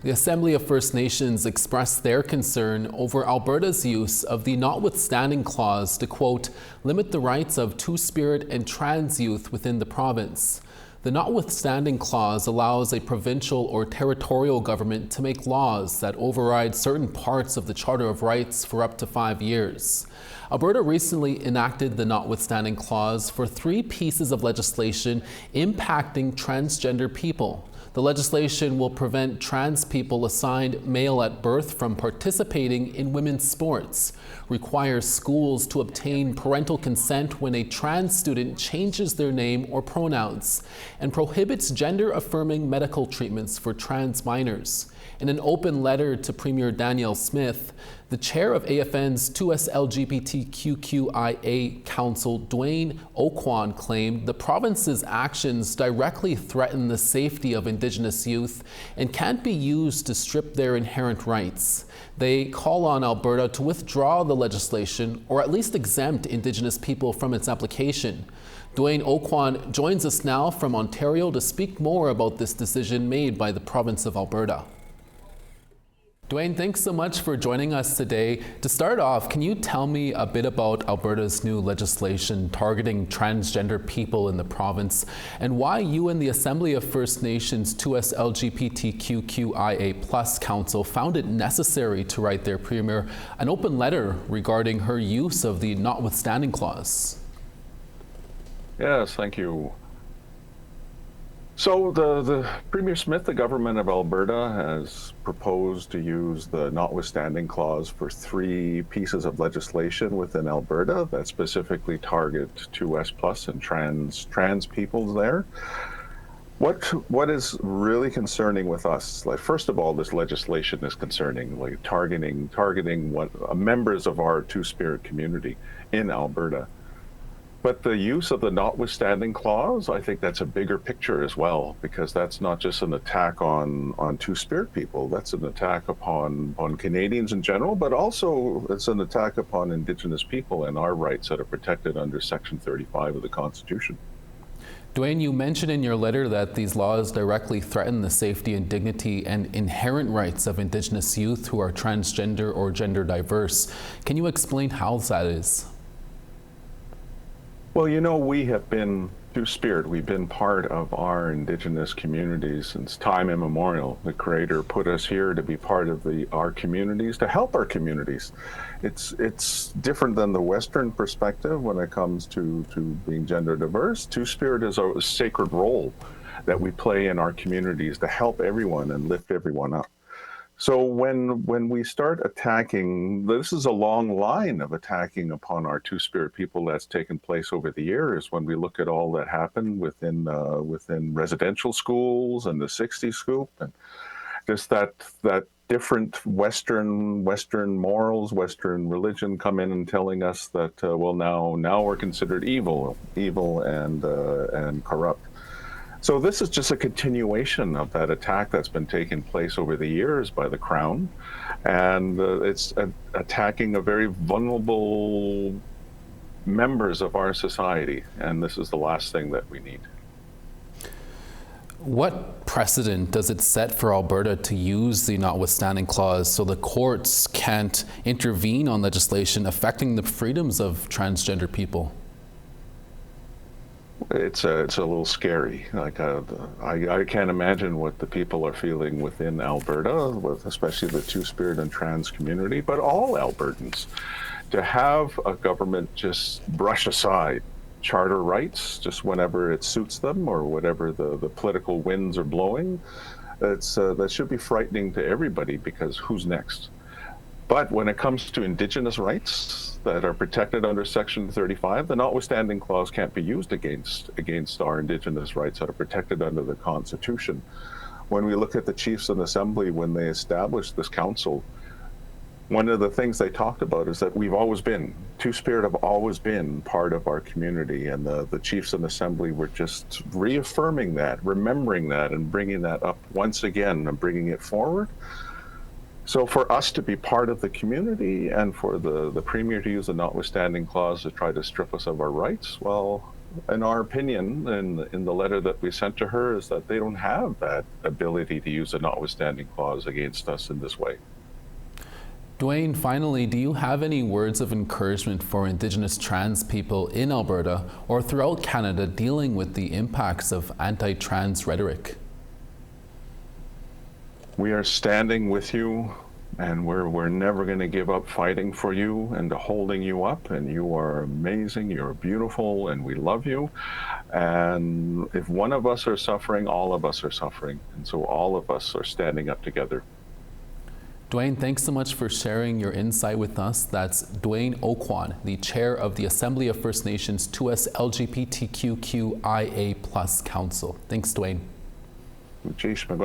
The Assembly of First Nations expressed their concern over Alberta's use of the Notwithstanding clause to, quote, limit the rights of Two-Spirit and trans youth within the province. The Notwithstanding clause allows a provincial or territorial government to make laws that override certain parts of the Charter of Rights for up to 5 years. Alberta recently enacted the Notwithstanding clause for 3 pieces of legislation impacting transgender people. The legislation will prevent trans people assigned male at birth from participating in women's sports, requires schools to obtain parental consent when a trans student changes their name or pronouns, and prohibits gender-affirming medical treatments for trans minors. In an open letter to Premier Danielle Smith, the chair of AFN's 2S LGBTQIA Council, Dwayne Oquan, claimed the province's actions directly threaten the safety of Indigenous youth and can't be used to strip their inherent rights. They call on Alberta to withdraw the legislation or at least exempt Indigenous people from its application. Dwayne Oquan joins us now from Ontario to speak more about this decision made by the province of Alberta. Dwayne, thanks so much for joining us today. To start off, can you tell me a bit about Alberta's new legislation targeting transgender people in the province and why you and the Assembly of First Nations 2S LGBTQIA+ Council found it necessary to write their Premier an open letter regarding her use of the Notwithstanding clause? Yes, thank you. So the Premier Smith, the government of Alberta, has proposed to use the Notwithstanding clause for 3 pieces of legislation within Alberta that specifically target 2S+ and trans peoples there. What is really concerning with us? Like, first of all, this legislation is concerning, like targeting what members of our Two-Spirit community in Alberta. But the use of the Notwithstanding clause, I think that's a bigger picture as well, because that's not just an attack on Two-Spirit people. That's an attack upon Canadians in general, but also it's an attack upon Indigenous people and our rights that are protected under Section 35 of the Constitution. Dwayne, you mentioned in your letter that these laws directly threaten the safety and dignity and inherent rights of Indigenous youth who are transgender or gender diverse. Can you explain how that is? Well, you know, we have been, Two-Spirit, we've been part of our Indigenous communities since time immemorial. The Creator put us here to be part of our communities, to help our communities. It's different than the Western perspective when it comes to being gender diverse. Two-Spirit is a sacred role that we play in our communities to help everyone and lift everyone up. So when we start attacking, this is a long line of attacking upon our Two-Spirit people that's taken place over the years. When we look at all that happened within residential schools and the 60s scoop, and just that different Western morals, Western religion come in and telling us that well, now we're considered evil and corrupt. So this is just a continuation of that attack that's been taking place over the years by the Crown, and it's attacking a very vulnerable members of our society, and this is the last thing that we need. What precedent does it set for Alberta to use the Notwithstanding clause so the courts can't intervene on legislation affecting the freedoms of transgender people? It's a little scary. Like I can't imagine what the people are feeling within Alberta, especially the Two-Spirit and trans community, but all Albertans, to have a government just brush aside charter rights just whenever it suits them or whatever the political winds are blowing. That should be frightening to everybody, because who's next? But when it comes to Indigenous rights that are protected under Section 35, the Notwithstanding clause can't be used against our Indigenous rights that are protected under the Constitution. When we look at the Chiefs and Assembly, when they established this council, one of the things they talked about is that we've always been, Two-Spirit have always been part of our community, and the Chiefs and Assembly were just reaffirming that, remembering that, and bringing that up once again and bringing it forward. So for us to be part of the community and for the Premier to use the Notwithstanding clause to try to strip us of our rights, well, in our opinion, in the letter that we sent to her, is that they don't have that ability to use a notwithstanding clause against us in this way. Dwayne, finally, do you have any words of encouragement for Indigenous trans people in Alberta or throughout Canada dealing with the impacts of anti-trans rhetoric? We are standing with you, and we're never going to give up fighting for you and holding you up. And you are amazing, you're beautiful, and we love you. And if one of us are suffering, all of us are suffering. And so all of us are standing up together. Dwayne, thanks so much for sharing your insight with us. That's Dwayne Oquan, the chair of the Assembly of First Nations 2S LGBTQIA+ Council. Thanks, Dwayne. Jeez, my